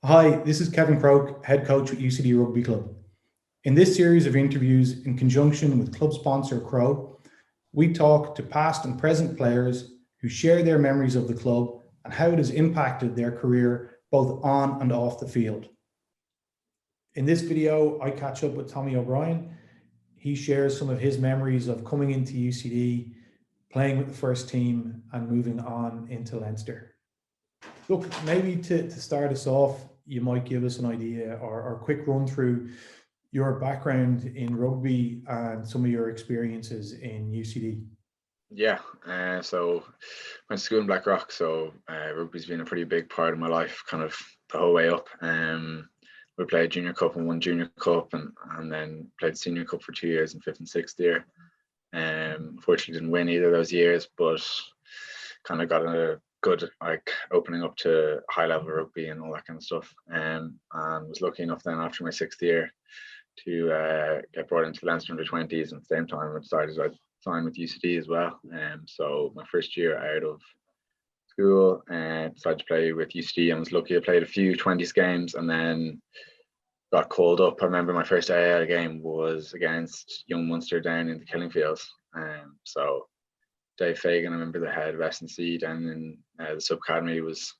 Hi, this is Kevin Croak, head coach at UCD Rugby Club. In this series of interviews, in conjunction with club sponsor Crow, we talk to past and present players who share their memories of the club and how it has impacted their career both on and off the field. In this video, I catch up with Tommy O'Brien. He shares some of his memories of coming into UCD, playing with the first team, and moving on into Leinster. Look, maybe to start us off, you might give us an idea or a quick run through your background in rugby and some of your experiences in UCD. Yeah, so went to school in Blackrock, so rugby's been a pretty big part of my life, kind of the whole way up. We played junior cup and won junior cup, and then played senior cup for 2 years in fifth and sixth year. Unfortunately, didn't win either of those years, but kind of got a good opening up to high level rugby and all that kind of stuff. And was lucky enough then after my sixth year to get brought into Leinster under 20s, and at the same time I decided I'd sign with UCD as well. So my first year out of school, decided to play with UCD, and was lucky I played a few 20s games and then got called up. I remember my first AA game was against Young Munster down in the Killing Fields. So Dave Fagan, I remember the head of S&C down in the sub academy, was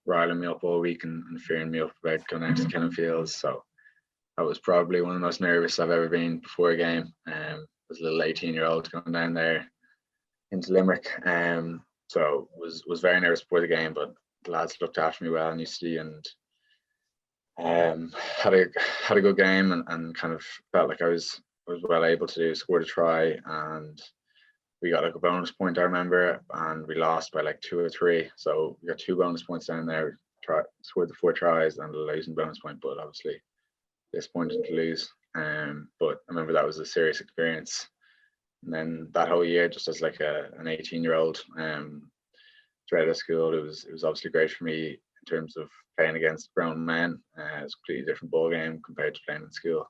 riling me up all week and fearing me up about going out to Killing Fields. So that was probably one of the most nervous I've ever been before a game. I was a little 18-year-old going down there into Limerick. So was very nervous before the game, but the lads looked after me well in UCD and had a good game and kind of felt like I was well able to score a try, and we got like a bonus point, I remember, and we lost by like 2 or 3. So we got 2 bonus points down there, scored the 4 tries and a losing bonus point, but obviously disappointed to lose. But I remember that was a serious experience. And then that whole year, just as like an 18-year-old, straight out of school, it was obviously great for me in terms of playing against grown men. It's a completely different ball game compared to playing in school.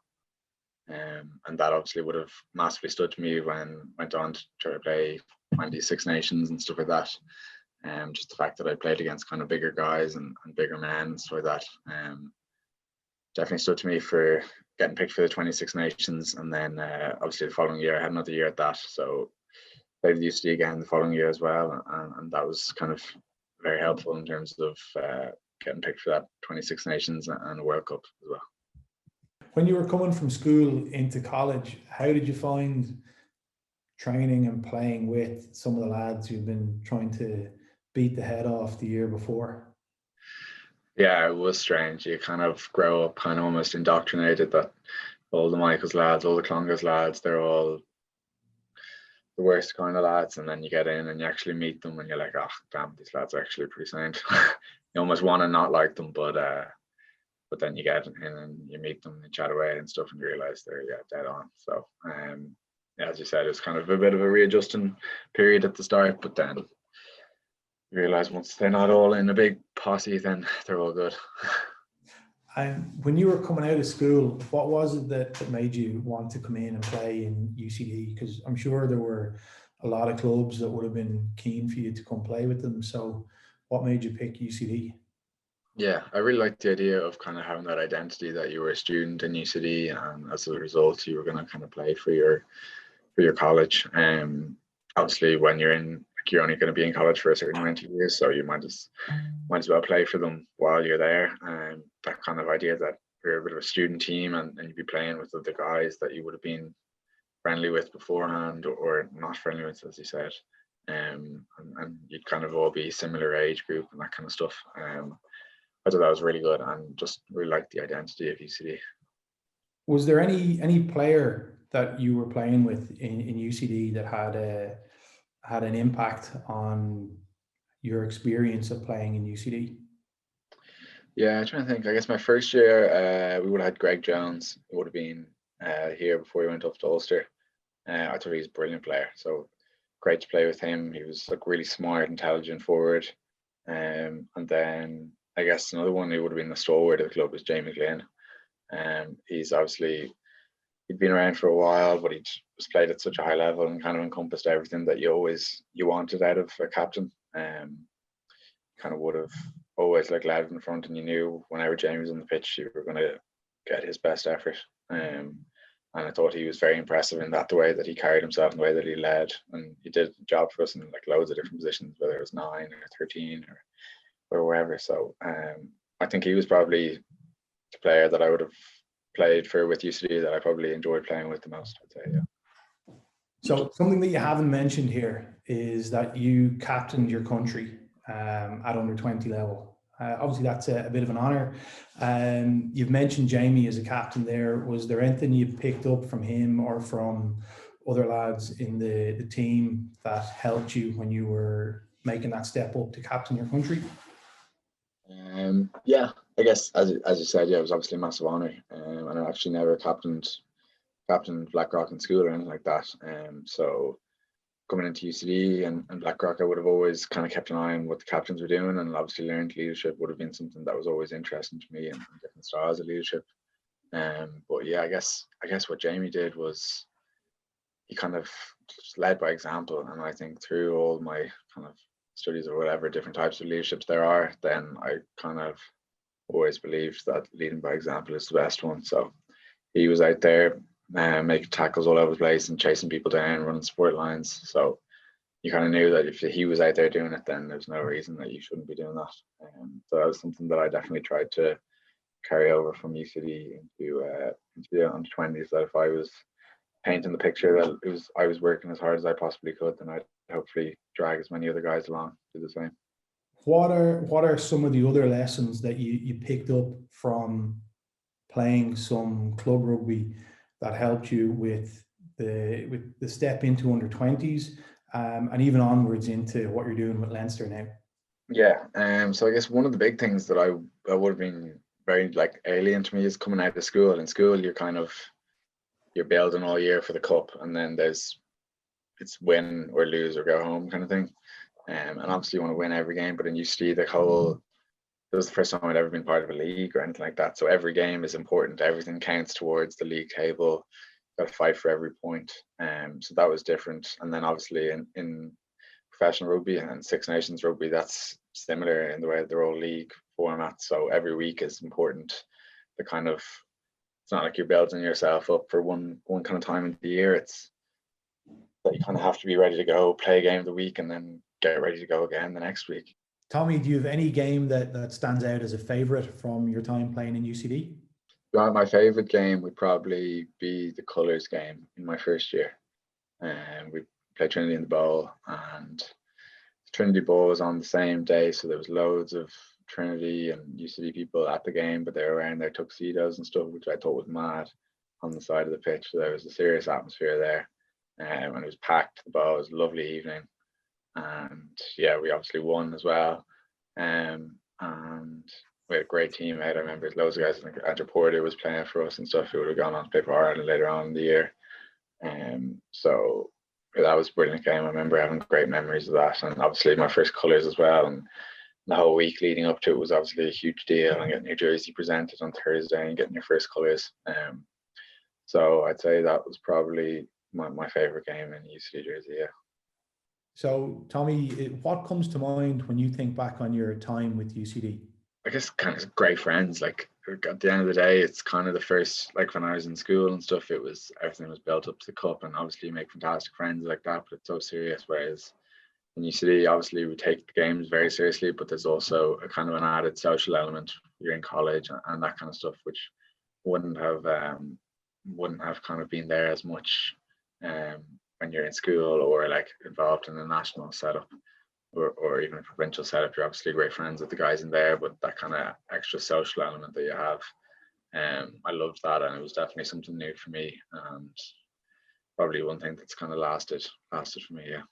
And that obviously would have massively stood to me when I went on to try to play 26 Nations and stuff like that. Just the fact that I played against kind of bigger guys and bigger men and stuff like that. Definitely stood to me for getting picked for the 26 Nations. And then obviously the following year I had another year at that, so played with UCD again the following year as well, and that was kind of very helpful in terms of getting picked for that 26 Nations and a World Cup as well. When you were coming from school into college, how did you find training and playing with some of the lads who've been trying to beat the head off the year before? Yeah, it was strange. You kind of grow up kind of almost indoctrinated that all the Michaels lads, all the Clongers lads, they're all the worst kind of lads, and then you get in and you actually meet them and you're like, oh damn, these lads are actually pretty sound. You almost want to not like them, but then you get in and you meet them and chat away and stuff and you realize they're dead on. So as you said, it's kind of a bit of a readjusting period at the start, but then you realize once they're not all in a big posse, then they're all good. And when you were coming out of school, what was it that made you want to come in and play in UCD? Because I'm sure there were a lot of clubs that would have been keen for you to come play with them. So what made you pick UCD? Yeah, I really liked the idea of kind of having that identity that you were a student in UCD, and as a result, you were going to kind of play for your college. Obviously, when you're you're only going to be in college for a certain amount of years, so you might as well play for them while you're there. And that kind of idea that you're a bit of a student team and you'd be playing with other guys that you would have been friendly with beforehand or not friendly with, as you said. And you'd kind of all be similar age group and that kind of stuff. I thought that was really good and just really liked the identity of UCD. Was there any player that you were playing with in UCD that had an impact on your experience of playing in UCD? Yeah, I'm trying to think. I guess my first year, we would have had Greg Jones. He would have been here before he went up to Ulster. I thought he was a brilliant player. So great to play with him. He was like really smart, intelligent forward. And then I guess another one who would have been the stalwart of the club was Jamie Glynn. He's obviously, he'd been around for a while, but he was played at such a high level and kind of encompassed everything that you wanted out of a captain. Kind of would have always like led in front, and you knew whenever Jamie was on the pitch, you were going to get his best effort. And I thought he was very impressive in that, the way that he carried himself and the way that he led, and he did a job for us in like loads of different positions, whether it was 9 or 13 or wherever. So I think he was probably the player that I would have played for with UCD that I probably enjoyed playing with the most, I'd say. Yeah. So something that you haven't mentioned here is that you captained your country at under 20 level. Obviously, that's a bit of an honour. You've mentioned Jamie as a captain there. Was there anything you picked up from him or from other lads in the team that helped you when you were making that step up to captain your country? Yeah, I guess as you said, yeah, it was obviously a massive honour. And I actually never captained Blackrock in school or anything like that. So coming into UCD and Blackrock, I would have always kind of kept an eye on what the captains were doing, and obviously learned leadership would have been something that was always interesting to me, and different styles of leadership. But yeah, I guess what Jamie did was he kind of just led by example, and I think through all my kind of studies or whatever different types of leaderships there are, then I kind of always believed that leading by example is the best one. So he was out there making tackles all over the place and chasing people down, running support lines. So you kind of knew that if he was out there doing it, then there's no reason that you shouldn't be doing that. So that was something that I definitely tried to carry over from UCD into the under 20s. That if I was painting the picture that I was working as hard as I possibly could, then I'd hopefully drag as many other guys along to do the same. What are some of the other lessons that you picked up from playing some club rugby that helped you with the step into under 20s and even onwards into what you're doing with Leinster now? Yeah, so I guess one of the big things that I would have been very like alien to me is coming out of school. In school, you're building all year for the cup, and then it's win or lose or go home kind of thing. And obviously you want to win every game, but in UCD it was the first time I'd ever been part of a league or anything like that. So every game is important. Everything counts towards the league table. Got to fight for every point. So that was different. And then obviously in professional rugby and Six Nations rugby, that's similar in the way they're all league formats. So every week is important. It's not like you're building yourself up for one kind of time of the year. It's that you kind of have to be ready to go, play a game of the week, and then get ready to go again the next week. Tommy, do you have any game that stands out as a favourite from your time playing in UCD? My favourite game would probably be the colours game in my first year. We played Trinity in the Ball, and Trinity Ball was on the same day, so there was loads of Trinity and UCD people at the game, but they were wearing their tuxedos and stuff, which I thought was mad, on the side of the pitch. So there was a serious atmosphere there, and it was packed. The Ball was a lovely evening, and yeah, we obviously won as well. And we had a great team out. I remember loads of guys, like Andrew Porter was playing for us and stuff, who would have gone on to play for Ireland later on in the year. So that was a brilliant game. I remember having great memories of that, and obviously my first colours as well. And the whole week leading up to it was obviously a huge deal, and getting your jersey presented on Thursday and getting your first colours. So I'd say that was probably my favourite game in UCD jersey, yeah. So Tommy, what comes to mind when you think back on your time with UCD? I guess kind of great friends. Like at the end of the day, it's kind of the first, like when I was in school and stuff, everything was built up to the cup, and obviously you make fantastic friends like that, but it's so serious. Whereas in UCD, obviously we take the games very seriously, but there's also a kind of an added social element. You're in college and that kind of stuff, which wouldn't have kind of been there as much when you're in school or like involved in a national setup or even a provincial setup. You're obviously great friends with the guys in there, but that kind of extra social element that you have, I loved that, and it was definitely something new for me, and probably one thing that's kind of lasted for me. Yeah.